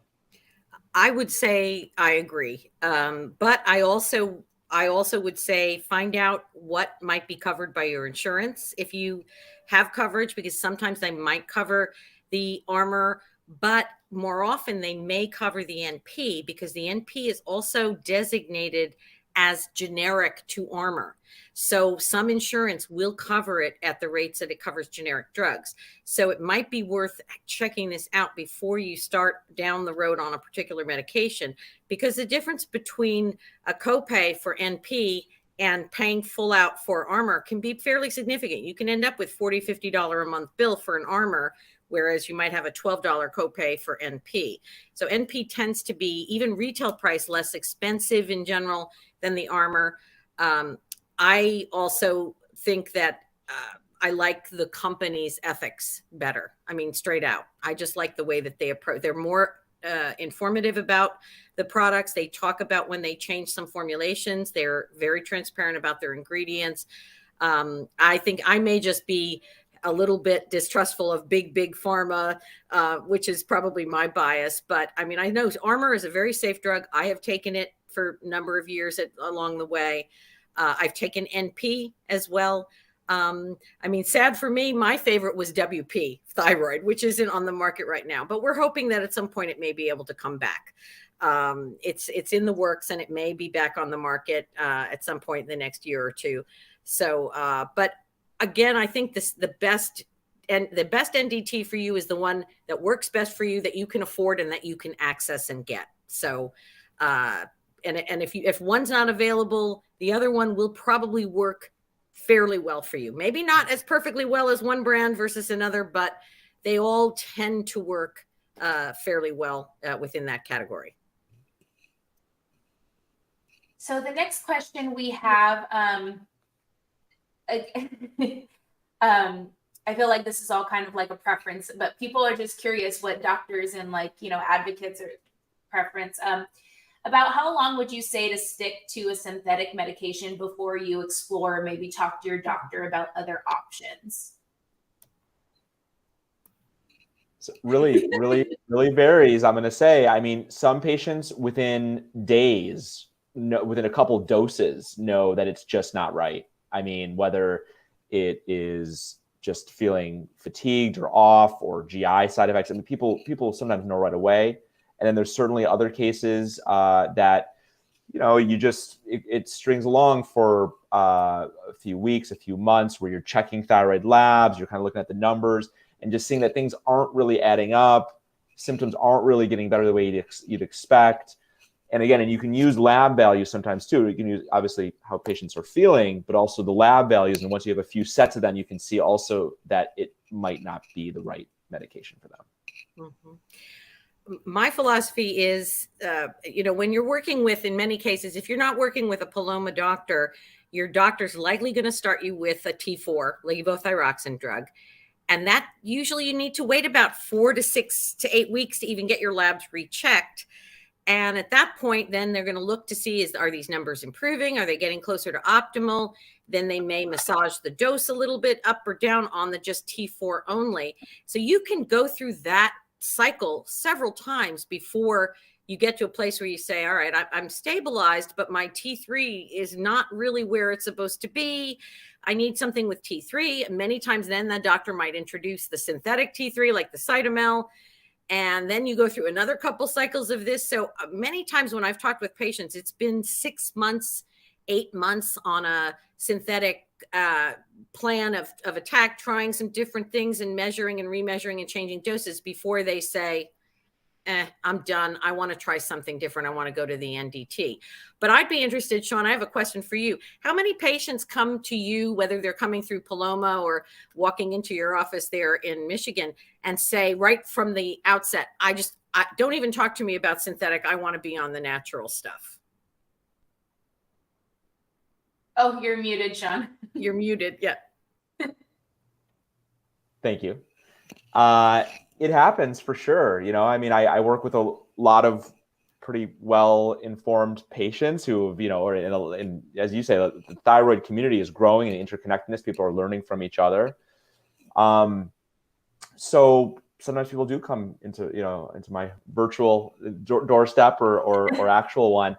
I would say I agree. But I also would say find out what might be covered by your insurance if you have coverage, because sometimes they might cover the Armor, but more often they may cover the NP, because the NP is also designated as generic to Armor. So some insurance will cover it at the rates that it covers generic drugs. So it might be worth checking this out before you start down the road on a particular medication, because the difference between a copay for NP and paying full out for Armor can be fairly significant. You can end up with $40, $50 a month bill for an Armor, whereas you might have a $12 copay for NP. So NP tends to be, even retail price, less expensive in general than the Armor. I also think that I like the company's ethics better. I mean, straight out. I just like the way that they approach. They're more informative about the products. They talk about when they change some formulations. They're very transparent about their ingredients. I think I may just be a little bit distrustful of big pharma, which is probably my bias. But I mean, I know Armor is a very safe drug. I have taken it for a number of years along the way. I've taken NP as well. I mean, sad for me, my favorite was WP thyroid, which isn't on the market right now, but we're hoping that at some point it may be able to come back. It's in the works, and it may be back on the market at some point in the next year or two. So, but again, I think the best NDT for you is the one that works best for you, that you can afford and that you can access and get. So, and if one's not available, the other one will probably work fairly well for you. Maybe not as perfectly well as one brand versus another, but they all tend to work fairly well within that category. So the next question we have I feel like this is all kind of like a preference, but people are just curious what doctors and like, advocates are preference. About how long would you say to stick to a synthetic medication before you explore, or maybe talk to your doctor about other options? So really varies. I'm going to say, I mean, some patients within days, within a couple doses, know that it's just not right. I mean, whether it is just feeling fatigued or off or GI side effects. I mean, people sometimes know right away. And then there's certainly other cases that, it strings along for a few weeks, a few months where you're checking thyroid labs, you're kind of looking at the numbers and just seeing that things aren't really adding up. Symptoms aren't really getting better the way you'd expect. And again, and you can use lab values sometimes too. You can use obviously how patients are feeling, but also the lab values. And once you have a few sets of them, you can see also that it might not be the right medication for them. Mm-hmm. My philosophy is, when you're working with, in many cases, if you're not working with a Paloma doctor, your doctor's likely going to start you with a T4 levothyroxine drug. And that usually you need to wait about 4 to 6 to 8 weeks to even get your labs rechecked. And at that point, then they're going to look to see, are these numbers improving? Are they getting closer to optimal? Then they may massage the dose a little bit up or down on the just T4 only. So you can go through that cycle several times before you get to a place where you say, all right, I'm stabilized, but my T3 is not really where it's supposed to be. I need something with T3. And many times then the doctor might introduce the synthetic T3, like the Cytomel. And then you go through another couple cycles of this. So many times when I've talked with patients, it's been 6 months, 8 months on a synthetic plan of attack, trying some different things and measuring and remeasuring and changing doses before they say, I'm done. I want to try something different. I want to go to the NDT. But I'd be interested, Sean, I have a question for you. How many patients come to you, whether they're coming through Paloma or walking into your office there in Michigan, and say right from the outset, I don't even talk to me about synthetic. I want to be on the natural stuff. Oh, you're muted, Sean. You're muted. Yeah. Thank you. It happens for sure. I mean, I work with a lot of pretty well-informed patients who have, and as you say, the thyroid community is growing and interconnectedness. People are learning from each other. So sometimes people do come into my virtual doorstep or actual one,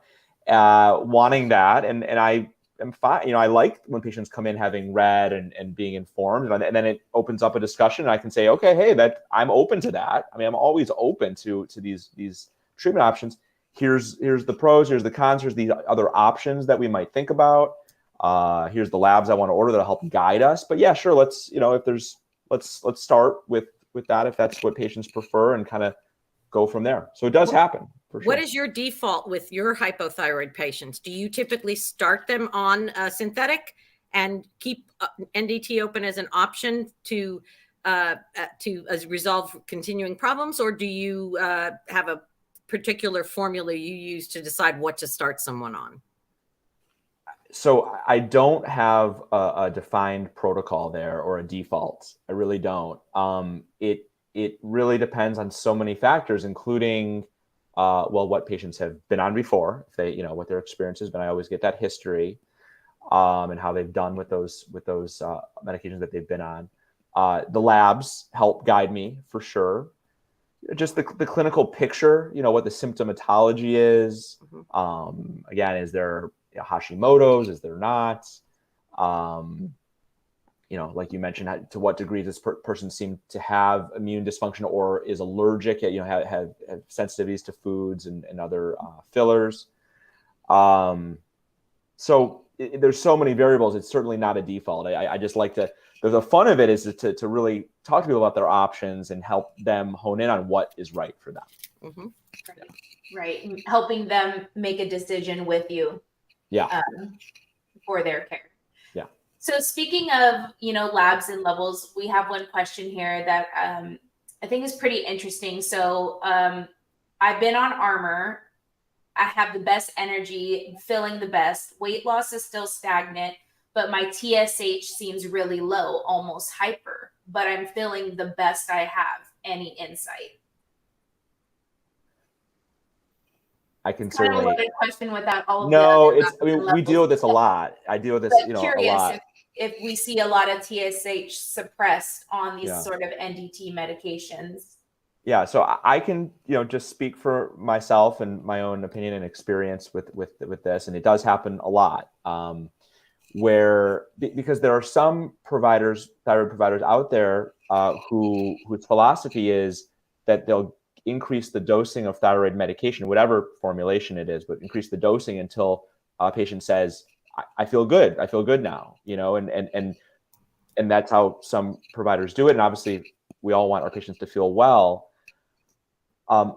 wanting that. And I am fine. I like when patients come in having read and being informed, and then it opens up a discussion. And I can say, okay, hey, I'm open to that. I mean, I'm always open to these treatment options. Here's the pros, here's the cons, here's the other options that we might think about. Here's the labs I want to order that'll help guide us. But yeah, sure, let's start with that if that's what patients prefer, and kind of go from there. So it does happen. For sure. What is your default with your hypothyroid patients? Do you typically start them on synthetic and keep NDT open as an option to resolve continuing problems, or do you have a particular formula you use to decide what to start someone on? So I don't have a defined protocol there or a default. I really don't. It really depends on so many factors, including what patients have been on before, if they, what their experience has been. I always get that history, and how they've done with those medications that they've been on. The labs help guide me for sure. Just the clinical picture, what the symptomatology is. Mm-hmm. Again, is there Hashimoto's? Is there not? Like you mentioned, to what degree does person seem to have immune dysfunction or is allergic, have sensitivities to foods and other fillers. So there's so many variables. It's certainly not a default. I just like to, the fun of it is to really talk to people about their options and help them hone in on what is right for them. Mm-hmm. Right. And helping them make a decision with you. Yeah. For their care. Yeah. So speaking of, labs and levels, we have one question here that I think is pretty interesting. So I've been on Armour. I have the best energy, feeling the best. Weight loss is still stagnant. but my TSH seems really low, almost hyper, but I'm feeling the best I have. Any insight? I can It's kind of a certainly. loaded question without all of the No, other it's. I mean, we deal with this a lot. I deal with this, but a curious lot. if we see a lot of TSH suppressed on these Yeah. sort of NDT medications. Yeah, so I can, just speak for myself and my own opinion and experience with this, and it does happen a lot. Because there are some thyroid providers out there whose philosophy is that they'll increase the dosing of thyroid medication, whatever formulation it is, but increase the dosing until a patient says, I feel good. I feel good now, and that's how some providers do it. And obviously we all want our patients to feel well.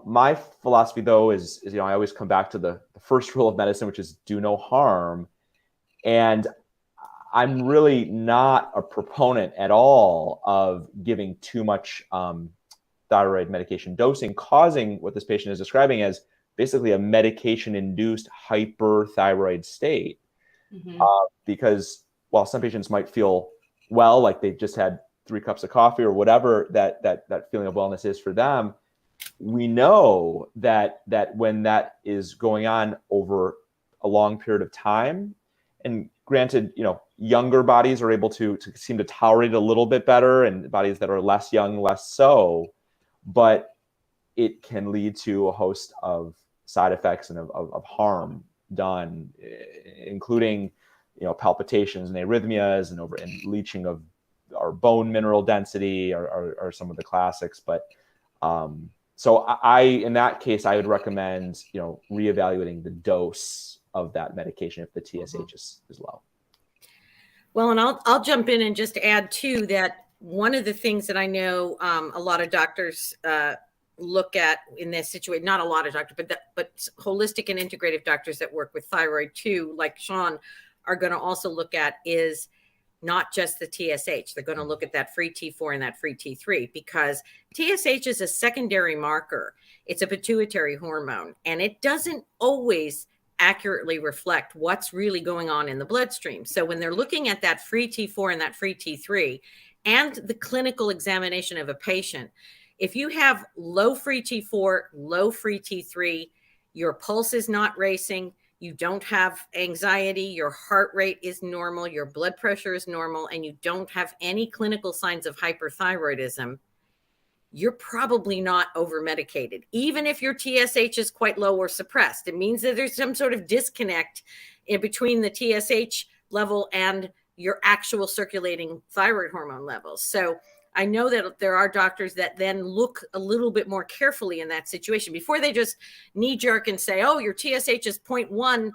My philosophy, though, is I always come back to the first rule of medicine, which is do no harm. And I'm really not a proponent at all of giving too much thyroid medication dosing, causing what this patient is describing as basically a medication-induced hyperthyroid state. Mm-hmm. Because while some patients might feel well, like they've just had 3 cups of coffee or whatever that feeling of wellness is for them, we know that when that is going on over a long period of time, and granted, younger bodies are able to seem to tolerate it a little bit better, and bodies that are less young, less so, but it can lead to a host of side effects and of harm done, including, palpitations and arrhythmias and leaching of our bone mineral density are some of the classics. But so in that case, I would recommend, reevaluating the dose of that medication if the TSH is low. Well, and I'll jump in and just add too that one of the things that I know a lot of doctors look at in this situation, not a lot of doctors, but holistic and integrative doctors that work with thyroid too, like Sean, are going to also look at is not just the TSH. They're going to look at that free T4 and that free T3, because TSH is a secondary marker. It's a pituitary hormone, and it doesn't always accurately reflect what's really going on in the bloodstream. So when they're looking at that free T4 and that free T3 and the clinical examination of a patient, if you have low free T4, low free T3, your pulse is not racing, you don't have anxiety, your heart rate is normal, your blood pressure is normal, and you don't have any clinical signs of hyperthyroidism, you're probably not over-medicated. Even if your TSH is quite low or suppressed, it means that there's some sort of disconnect in between the TSH level and your actual circulating thyroid hormone levels. So I know that there are doctors that then look a little bit more carefully in that situation before they just knee jerk and say, oh, your TSH is 0.1.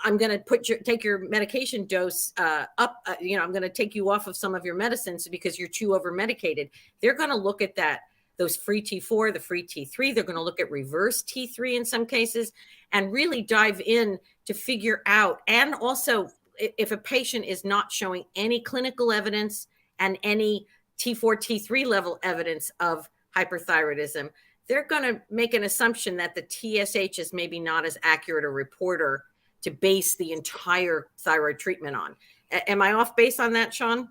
I'm going to take your medication dose up. I'm going to take you off of some of your medicines because you're too over medicated. They're going to look at those free T4, the free T3. They're going to look at reverse T3 in some cases and really dive in to figure out. And also, if a patient is not showing any clinical evidence and any T4, T3 level evidence of hyperthyroidism, they're going to make an assumption that the TSH is maybe not as accurate a reporter to base the entire thyroid treatment on. Am I off base on that, Sean?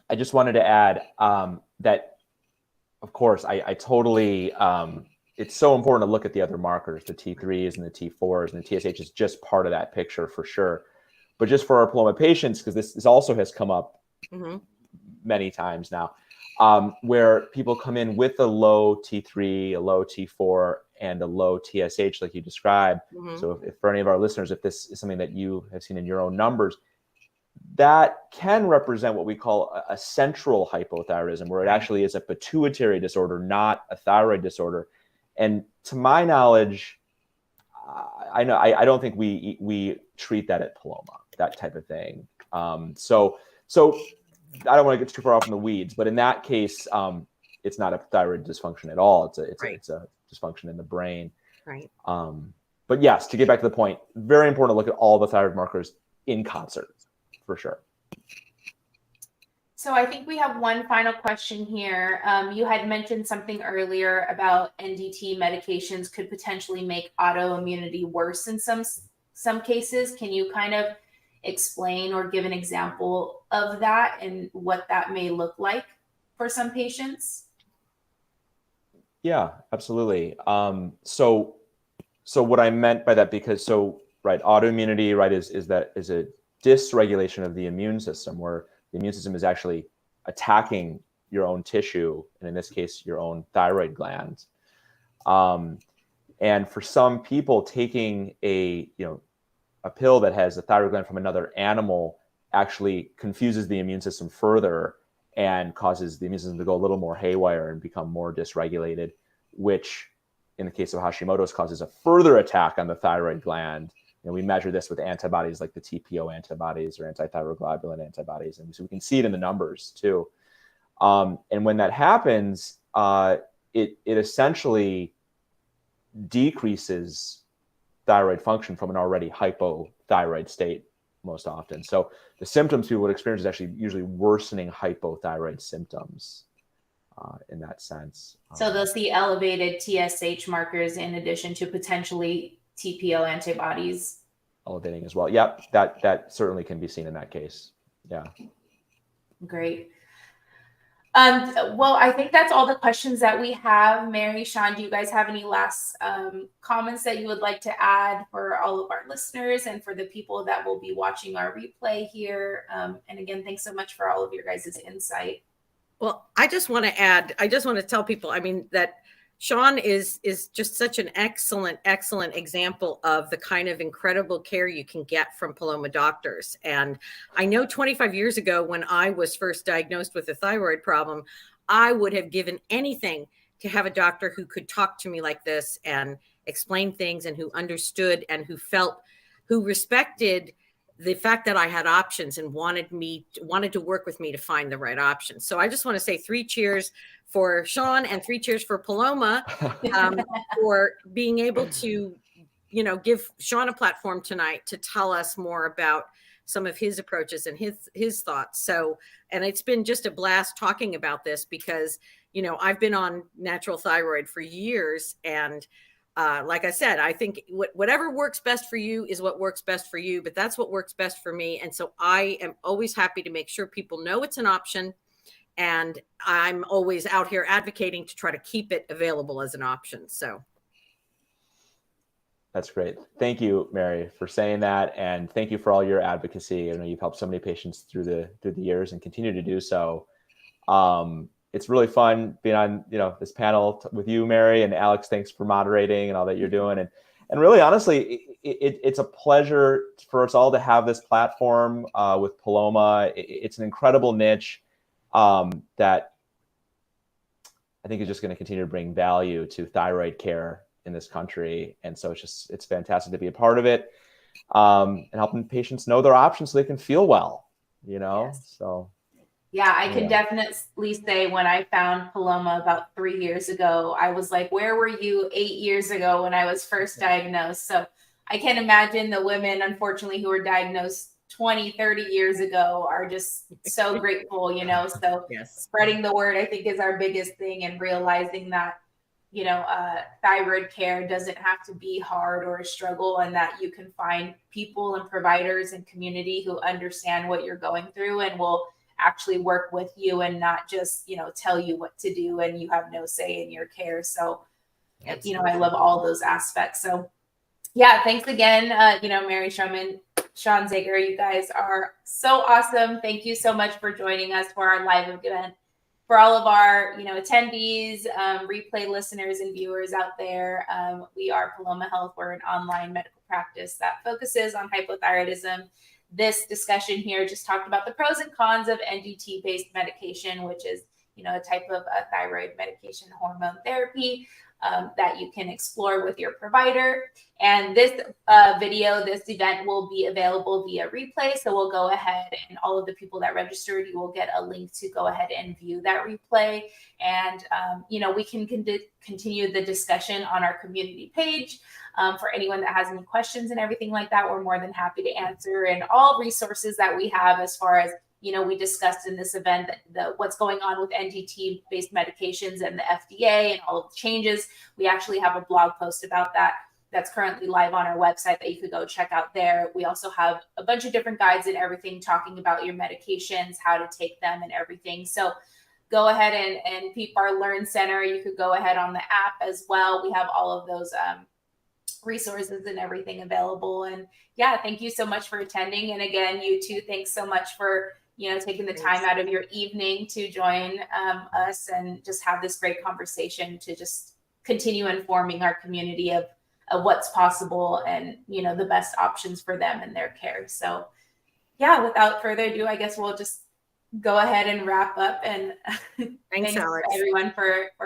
I just wanted to add that, of course, I totally, it's so important to look at the other markers, the T3s and the T4s, and the TSH is just part of that picture for sure. But just for our Paloma patients, because this also has come up many times now, where people come in with a low T3, a low T4, and a low TSH, like you described. So if for any of our listeners, if this is something that you have seen in your own numbers, that can represent what we call a central hypothyroidism, where it actually is a pituitary disorder, not a thyroid disorder. And to my knowledge, I don't think we treat that at Paloma, that type of thing. So I don't want to get too far off in the weeds, but in that case, it's not a thyroid dysfunction at all. It's a dysfunction in the brain. Right. But yes, to get back to the point, very important to look at all the thyroid markers in concert, for sure. So I think we have one final question here. You had mentioned something earlier about NDT medications could potentially make autoimmunity worse in some cases. Can you kind of explain or give an example of that and what that may look like for some patients? Yeah, absolutely. So what I meant by that, because right, autoimmunity, right, is a dysregulation of the immune system, where the immune system is actually attacking your own tissue, and in this case, your own thyroid gland. And for some people, taking a pill that has a thyroid gland from another animal actually confuses the immune system further and causes the immune system to go a little more haywire and become more dysregulated, which in the case of Hashimoto's causes a further attack on the thyroid gland. And we measure this with antibodies like the TPO antibodies or antithyroglobulin antibodies. And so we can see it in the numbers too. And when that happens, it essentially decreases thyroid function from an already hypothyroid state most often. So the symptoms people would experience is actually usually worsening hypothyroid symptoms in that sense. So they'll see elevated TSH markers in addition to potentially TPO antibodies. Elevating as well. Yep, that certainly can be seen in that case. Yeah. Great. Well, I think that's all the questions that we have. Mary, Sean, do you guys have any last comments that you would like to add for all of our listeners and for the people that will be watching our replay here? And again, thanks so much for all of your guys' insight. Well, I just want to tell people, I mean, that Sean is just such an excellent example of the kind of incredible care you can get from Paloma doctors. And I know 25 years ago, when I was first diagnosed with a thyroid problem, I would have given anything to have a doctor who could talk to me like this and explain things, and who understood and who respected the fact that I had options and wanted to work with me to find the right option. So I just want to say 3 cheers for Sean and 3 cheers for Paloma for being able to, give Sean a platform tonight to tell us more about some of his approaches and his thoughts. So, and it's been just a blast talking about this because, I've been on natural thyroid for years, and like I said, I think whatever works best for you is what works best for you, but that's what works best for me. And so I am always happy to make sure people know it's an option. And I'm always out here advocating to try to keep it available as an option. So. That's great. Thank you, Mary, for saying that. And thank you for all your advocacy. I know you've helped so many patients through the years and continue to do so. It's really fun being on, this panel with you, Mary, and Alex. Thanks for moderating and all that you're doing. And really, honestly, it's a pleasure for us all to have this platform with Paloma. It's an incredible niche that I think is just going to continue to bring value to thyroid care in this country. And so it's fantastic to be a part of it, and helping patients know their options so they can feel well, Yes. So. Yeah, I can definitely say when I found Paloma about 3 years ago, I was like, where were you 8 years ago when I was first diagnosed? So I can imagine the women, unfortunately, who were diagnosed 20, 30 years ago are just so grateful, so Yes. Spreading the word, I think, is our biggest thing, and realizing that, thyroid care doesn't have to be hard or a struggle, and that you can find people and providers and community who understand what you're going through and will actually work with you and not just, tell you what to do and you have no say in your care. So, Absolutely. I love all those aspects. So yeah, thanks again. Mary Sherman, Sean Zager, you guys are so awesome. Thank you so much for joining us for our live event. For all of our, attendees, replay listeners and viewers out there, we are Paloma Health. We're an online medical practice that focuses on hypothyroidism. This discussion here just talked about the pros and cons of NGT-based medication, which is, a type of thyroid medication hormone therapy that you can explore with your provider. And this this event will be available via replay. So we'll go ahead, and all of the people that registered, you will get a link to go ahead and view that replay. And, we can continue the discussion on our community page. For anyone that has any questions and everything like that, we're more than happy to answer. And all resources that we have as far as, we discussed in this event, what's going on with NGT-based medications and the FDA and all of the changes. We actually have a blog post about that that's currently live on our website that you could go check out there. We also have a bunch of different guides and everything talking about your medications, how to take them and everything. So go ahead and peep our Learn Center. You could go ahead on the app as well. We have all of those resources and everything available. And yeah, thank you so much for attending. And again, you too, thanks so much for, you know, taking the time out of your evening to join us and just have this great conversation to just continue informing our community of what's possible and, you know, the best options for them and their care. So yeah, without further ado, I guess we'll just go ahead and wrap up. And Thanks, Alex. everyone for